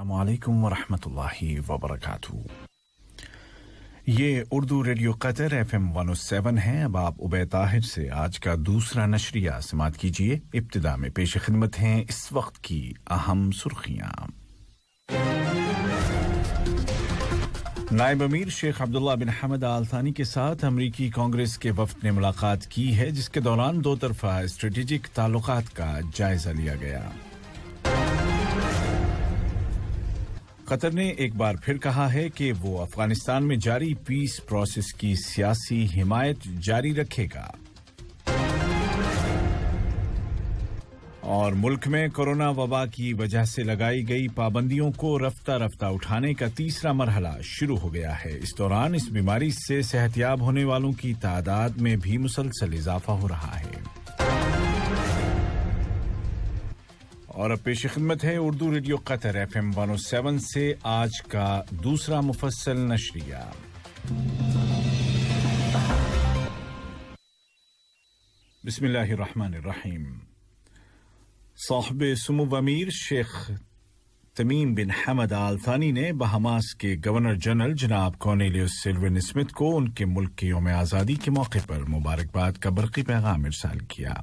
अस्सलामु अलैकुम वरहमतुल्लाहि वबरकातुहू। ये उर्दू रेडियो कतर FM 107 है। अब आप उबैद ताहिर से आज का दूसरा नशरिया समाअत कीजिए। इब्तिदा में पेश खिदमत हैं इस वक्त की अहम सुर्खियां। नायब अमीर शेख अब्दुल्ला बिन हमद आल थानी के साथ अमरीकी कांग्रेस के वफ्द ने मुलाकात की है, जिसके दौरान दो तरफा स्ट्रेटेजिक ताल्लुकात का जायजा लिया गया। कतर ने एक बार फिर कहा है कि वो अफगानिस्तान में जारी पीस प्रोसेस की सियासी हिमायत जारी रखेगा। और मुल्क में कोरोना वबा की वजह से लगाई गई पाबंदियों को रफ्ता रफ्ता उठाने का तीसरा मरहला शुरू हो गया है। इस दौरान इस बीमारी से सेहतियाब होने वालों की तादाद में भी मुसलसल इजाफा हो रहा है। और अब पेश खिदमत है उर्दू रेडियो कतर FM 107 से आज का दूसरा मुफस्सल नशरिया। बिस्मिल्लाहिर्रहमानिर्रहीम। साहिब सुमो अमीर शेख तमीम बिन हमद आल थानी ने बहामास के गवर्नर जनरल जनाब कॉर्नेलियस सिल्वन स्मिथ को उनके मुल्क के यौम आज़ादी के मौके पर मुबारकबाद का बरक़ी पैगाम इरसाल किया।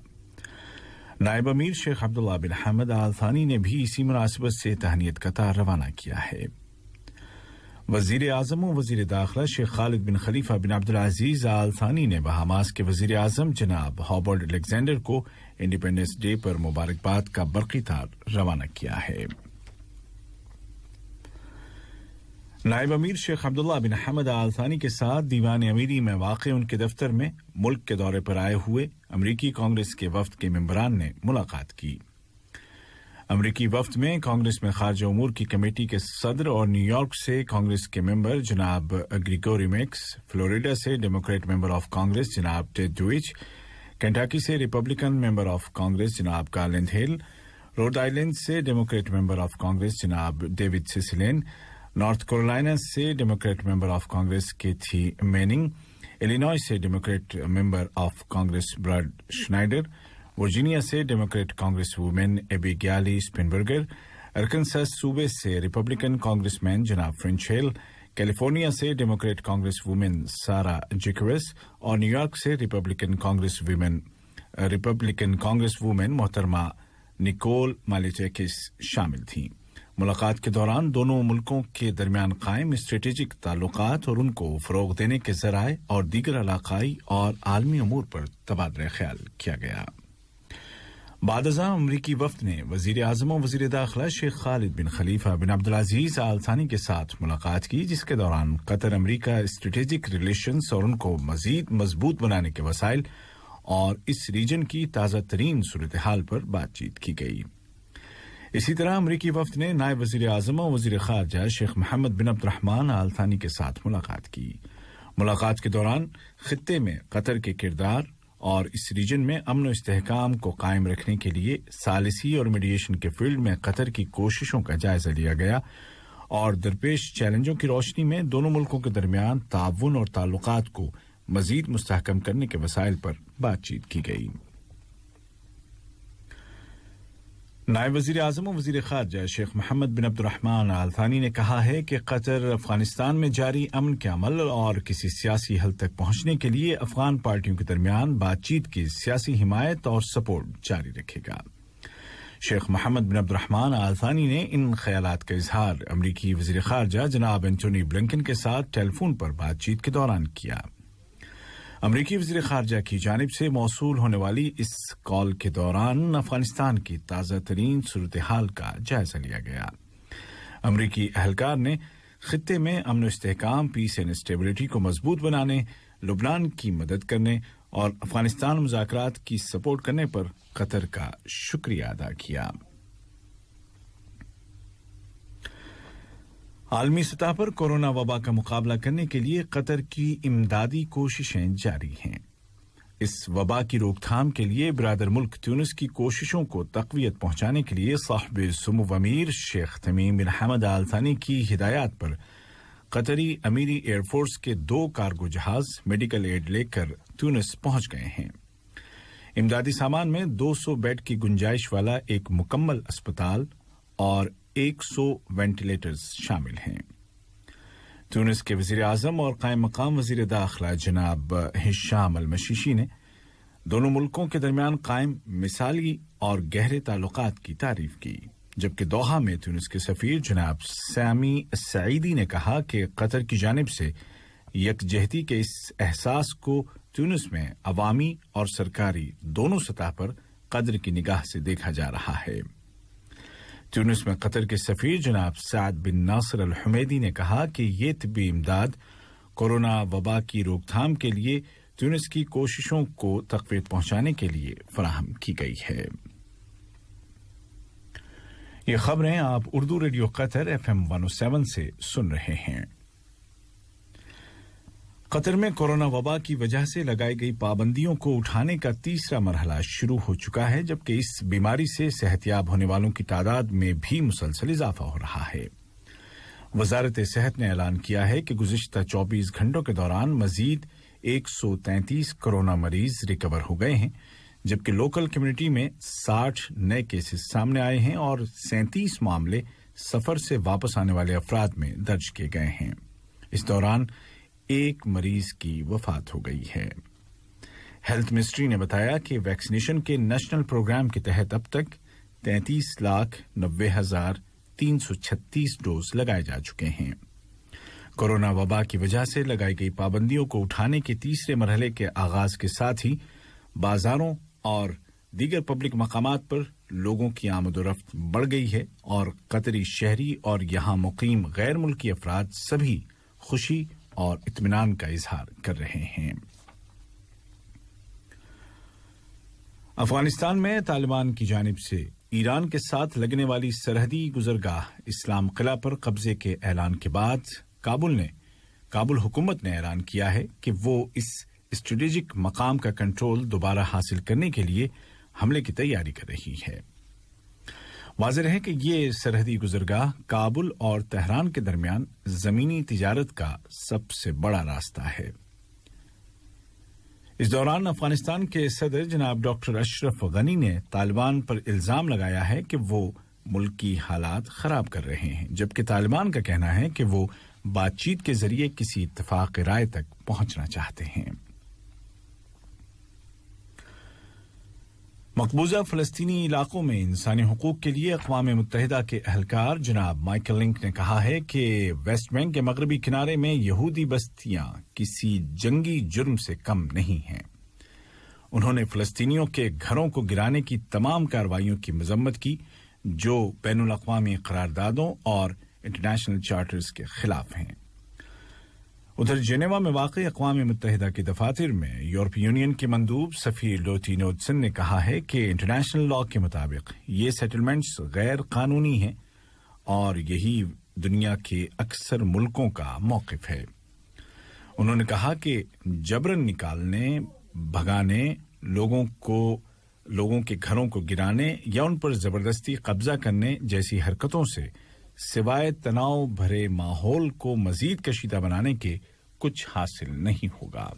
नायब अमीर शेख अब्दुल्ला बिन हमद आल थानी ने भी इसी मुनासिबत से तहनीत का तार रवाना किया है। वज़ीर आज़म और वज़ीर दाखिला शेख खालिद बिन खलीफा बिन अब्दुल अजीज आल थानी ने बहामास के वज़ीर आज़म जनाब हॉवर्ड अलेक्जेंडर को इंडिपेंडेंस डे पर मुबारकबाद का बरक़ी तार रवाना किया है। नायब अमीर शेख अब्दुल्ला बिन हमद आल थानी के साथ दीवान अमीरी में वाक़े उनके दफ्तर में मुल्क के दौरे पर आए हुए अमरीकी कांग्रेस के वफ्द के मेंबरान ने मुलाकात की। अमरीकी वफ्द में कांग्रेस में खारजा उमूर की कमेटी के सदर और न्यूयॉर्क से कांग्रेस के मेंबर जनाब ग्रिगोरी मैक्स, फ्लोरिडा से डेमोक्रेट मेंबर ऑफ कांग्रेस जनाब टेड ड्यूइच, केंटाकी से रिपब्लिकन मेंबर ऑफ कांग्रेस जनाब कार्लिन हिल, रोड आइलैंड से डेमोक्रेट मेंबर ऑफ कांग्रेस जनाब डेविड सिसिलेन, नॉर्थ कैरोलिना से Democrat member of Congress Kathy Manning, Illinois से Democrat member of Congress broad Schneider, Virginia से Democrat Congress women एबिगैली स्पिनबर्गर, अरकानसास सूबे से रिपब्लिकन कांग्रेसमैन जनाब फ्रेंच हिल, कैलिफोर्निया से डेमोक्रेट कांग्रेस वुमेन सारा जिकरस और न्यूयॉर्क से रिपब्लिकन कांग्रेस वुमेन मोहतरमा निकोल मालिटेकिस शामिल थीं। मुलाकात के दौरान दोनों मुल्कों के दरमियान कायम स्ट्रेटेजिक ताल्लुकात और उनको फ़रोग़ देने के ज़राए और दीगर इलाक़ाई और आलमी अमूर पर तबादला ख्याल किया गया। बाद-अज़ां अमरीकी वफ़द ने वज़ीर आज़म और वज़ीर दाखिला शेख खालिद बिन खलीफा बिन अब्दुल अजीज़ आल थानी के साथ मुलाकात की, जिसके दौरान कतर अमरीका स्ट्रेटेजिक रिलेशंस और उनको मज़ीद मज़बूत बनाने के वसाइल और इस रीजन की ताज़ा तरीन सूरत हाल पर बातचीत की गई। इसी तरह अमरीकी वफ़द ने नायब वज़ीर आज़म और वज़ीर ख़ारजा शेख मोहम्मद बिन अब्दुर्रहमान आल थानी के साथ मुलाकात की। मुलाकात के दौरान खित्ते में कतर के किरदार और इस रीजन में अमन और इस्तेहकाम को कायम रखने के लिए सालिसी और मीडिएशन के फील्ड में कतर की कोशिशों का जायजा लिया गया और दरपेश चैलेंजों की रोशनी में दोनों मुल्कों के दरमियान ताउन और ताल्लुकात को मज़ीद मुस्तहकम करने के वसाइल पर बातचीत की गई। नायब वज़ीर आज़म और वज़ीर ख़ारजा शेख मोहम्मद बिन अब्दुर्रहमान आल थानी ने कहा है कि कतर अफ़गानिस्तान में जारी अमन के अमल और किसी सियासी हल तक पहुंचने के लिए अफ़गान पार्टियों के दरमियान बातचीत की सियासी हिमायत और सपोर्ट जारी रखेगा। शेख मोहम्मद बिन अब्दुर्रहमान आल थानी ने इन ख़यालात का इज़हार अमरीकी वज़ीर ख़ारजा जनाब एंटोनी ब्लिंकन के साथ टेलीफोन पर बातचीत के दौरान किया। अमरीकी वज़ीर ख़ारजा की जानिब से मौसूल होने वाली इस कॉल के दौरान अफ़गानिस्तान की ताज़ा तरीन सूरत हाल का जायजा लिया गया। अमरीकी अहलकार ने खित्ते में अमन और इस्तेहकाम, पीस एंड स्टेबिलिटी को मजबूत बनाने, लुबनान की मदद करने और अफ़गानिस्तान मुज़ाकरात की सपोर्ट करने पर कतर का शुक्रिया अदा किया। आलमी सतह पर कोरोना वबा का मुकाबला करने के लिए कतर की इमदादी कोशिशें जारी हैं। इस वबा की रोकथाम के लिए बिरादर मुल्क ट्यूनिस की कोशिशों को तक़वियत पहुंचाने के लिए साहिब सुमो अमीर शेख तमीम बिन हमद आल थानी की हिदायत पर कतरी अमीरी एयरफोर्स के 2 कार्गो जहाज मेडिकल एड लेकर ट्यूनिस पहुंच गए हैं। इमदादी सामान में 200 बेड की गुंजाइश वाला एक मुकम्मल अस्पताल और 100 वेंटिलेटर्स शामिल हैं। ट्यूनिस के वज़ीर आज़म और कायम मकाम वज़ीर दाखिला जनाब हिशाम अल-मशीशी ने दोनों मुल्कों के दरमियान कायम मिसाली और गहरे ताल्लुकात की तारीफ की, जबकि दोहा में ट्यूनिस के सफ़ीर जनाब सामी सईदी ने कहा कि कतर की जानिब से यकजहती के इस एहसास को ट्यूनिस में अवामी और सरकारी दोनों सतह पर कदर की निगाह से देखा जा रहा है। ट्यूनिस में कतर के सफ़ीर जनाब साद बिन नासिर अल हुमैदी ने कहा कि ये तिब्बी इमदाद कोरोना वबा की रोकथाम के लिए ट्यूनिस की कोशिशों को तक़वीत पहुंचाने के लिए फराहम की गई है। ये खबरें आप उर्दू रेडियो कतर FM 107 से सुन रहे हैं। कतर में कोरोना वबा की वजह से लगाई गई पाबंदियों को उठाने का तीसरा मरहला शुरू हो चुका है, जबकि इस बीमारी से सेहतयाब होने वालों की तादाद में भी मुसलसल इजाफा हो रहा है। वजारत सेहत ने ऐलान किया है कि गुज़िश्ता 24 घंटों के दौरान मजीद 133 कोरोना मरीज रिकवर हो गए हैं, जबकि लोकल कम्युनिटी में 60 नए केसेस सामने आए हैं और 37 मामले सफर से वापस आने वाले अफराद में दर्ज किए गए हैं। इस दौरान एक मरीज की वफात हो गई है। हेल्थ मिनिस्ट्री ने बताया कि वैक्सीनेशन के नेशनल प्रोग्राम के तहत अब तक 33,90,336 डोज लगाए जा चुके हैं। कोरोना वबा की वजह से लगाई गई पाबंदियों को उठाने के तीसरे मरहले के आगाज के साथ ही बाजारों और दीगर पब्लिक मकामात पर लोगों की आमदोरफ्त बढ़ गई है और कतरी शहरी और यहां मुकीम गैर मुल्की अफराद सभी खुशी और इत्मीनान का इजहार कर रहे हैं। अफगानिस्तान में तालिबान की जानिब से ईरान के साथ लगने वाली सरहदी गुजरगाह इस्लाम किला पर कब्जे के ऐलान के बाद काबुल हुकूमत ने ऐलान किया है कि वो इस स्ट्रेटेजिक मकाम का कंट्रोल दोबारा हासिल करने के लिए हमले की तैयारी कर रही है। वाज़ेह है कि ये सरहदी गुजरगाह काबुल और तेहरान के दरमियान जमीनी तिजारत का सबसे बड़ा रास्ता है। इस दौरान अफगानिस्तान के सदर जनाब डॉक्टर अशरफ गनी ने तालिबान पर इल्जाम लगाया है कि वो मुल्क की हालात खराब कर रहे हैं, जबकि तालिबान का कहना है कि वो बातचीत के जरिए किसी इत्तेफाक राय तक पहुंचना चाहते हैं। मकबूजा फलस्तीनी इलाकों में इंसानी हुकूक के लिए अक़वाम मुत्तहिदा के अहलकार जनाब माइकल लिंक ने कहा है कि वेस्ट बैंक के मगरबी किनारे में यहूदी बस्तियां किसी जंगी जुर्म से कम नहीं हैं। उन्होंने फलस्तीनियों के घरों को गिराने की तमाम कार्रवाइयों की मजम्मत की जो बैनुल अक़वामी करारदादों और इंटरनेशनल चार्टर्स के खिलाफ हैं। उधर जेनेवा में वाक़ई अक़वाम मुत्तहिदा के दफातर में यूरोपीय यूनियन के मंदूब सफ़ीर लोटी नोडसन ने कहा है कि इंटरनेशनल लॉ के मुताबिक ये सेटलमेंट्स गैर कानूनी हैं और यही दुनिया के अक्सर मुल्कों का मौक़िफ़ है। उन्होंने कहा कि जबरन निकालने, भगाने, लोगों के घरों को गिराने या उन पर ज़बरदस्ती कब्जा करने जैसी हरकतों से सिवाय तनाव भरे माहौल को मजीद कशीदा बनाने के कुछ हासिल नहीं होगा।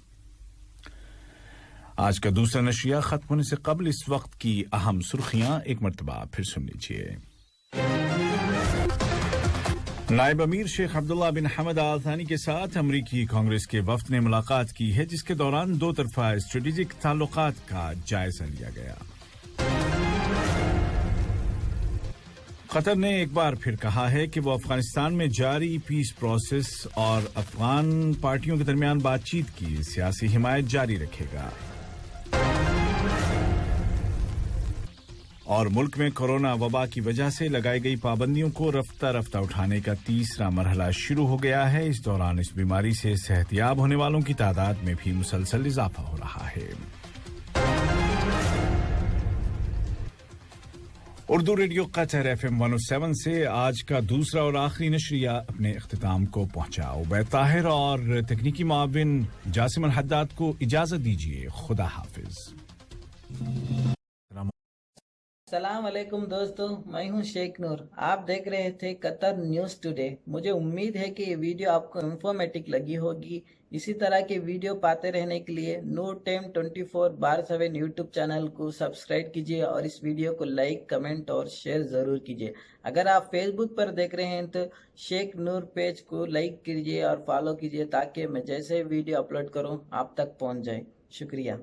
आज का दूसरा नशरिया खत्म होने से कबल इस वक्त की अहम सुर्खियां एक मरतबा फिर सुन लीजिए। नायब अमीर शेख अब्दुल्ला बिन हमद आल थानी के साथ अमरीकी कांग्रेस के वफ्द ने मुलाकात की है, जिसके दौरान दो तरफा स्ट्रेटेजिक ताल्लुकात का जायजा लिया गया। कतर ने एक बार फिर कहा है कि वो अफगानिस्तान में जारी पीस प्रोसेस और अफगान पार्टियों के दरमियान बातचीत की सियासी हिमायत जारी रखेगा। और मुल्क में कोरोना वबा की वजह से लगाई गई पाबंदियों को रफ्ता रफ्ता उठाने का तीसरा मरहला शुरू हो गया है। इस दौरान इस बीमारी से सेहतयाब होने वालों की तादाद में भी मुसलसल इजाफा हो रहा है। उर्दू रेडियो कतर FM 107 से आज का दूसरा और आखिरी नशरिया अपने इख्तिताम को पहुंचा। उबैद ताहिर और तकनीकी मुआविन जासिम अल हद्दाद को इजाजत दीजिए। खुदा हाफिज। السلام علیکم دوستو، میں ہوں شیخ نور۔ آپ دیکھ رہے تھے قطر نیوز ٹوڈے۔ مجھے امید ہے کہ یہ ویڈیو آپ کو انفارمیٹک لگی ہوگی۔ اسی طرح کے ویڈیو پاتے رہنے کے لیے نور ٹائم 24/7 یوٹیوب چینل کو سبسکرائب کیجیے اور اس ویڈیو کو لائک، کمنٹ اور شیئر ضرور کیجیے۔ اگر آپ فیس بک پر دیکھ رہے ہیں تو شیخ نور پیج کو لائک کیجیے اور فالو کیجیے تاکہ میں جیسے ویڈیو اپلوڈ کروں آپ تک پہنچ جائے۔ شکریہ۔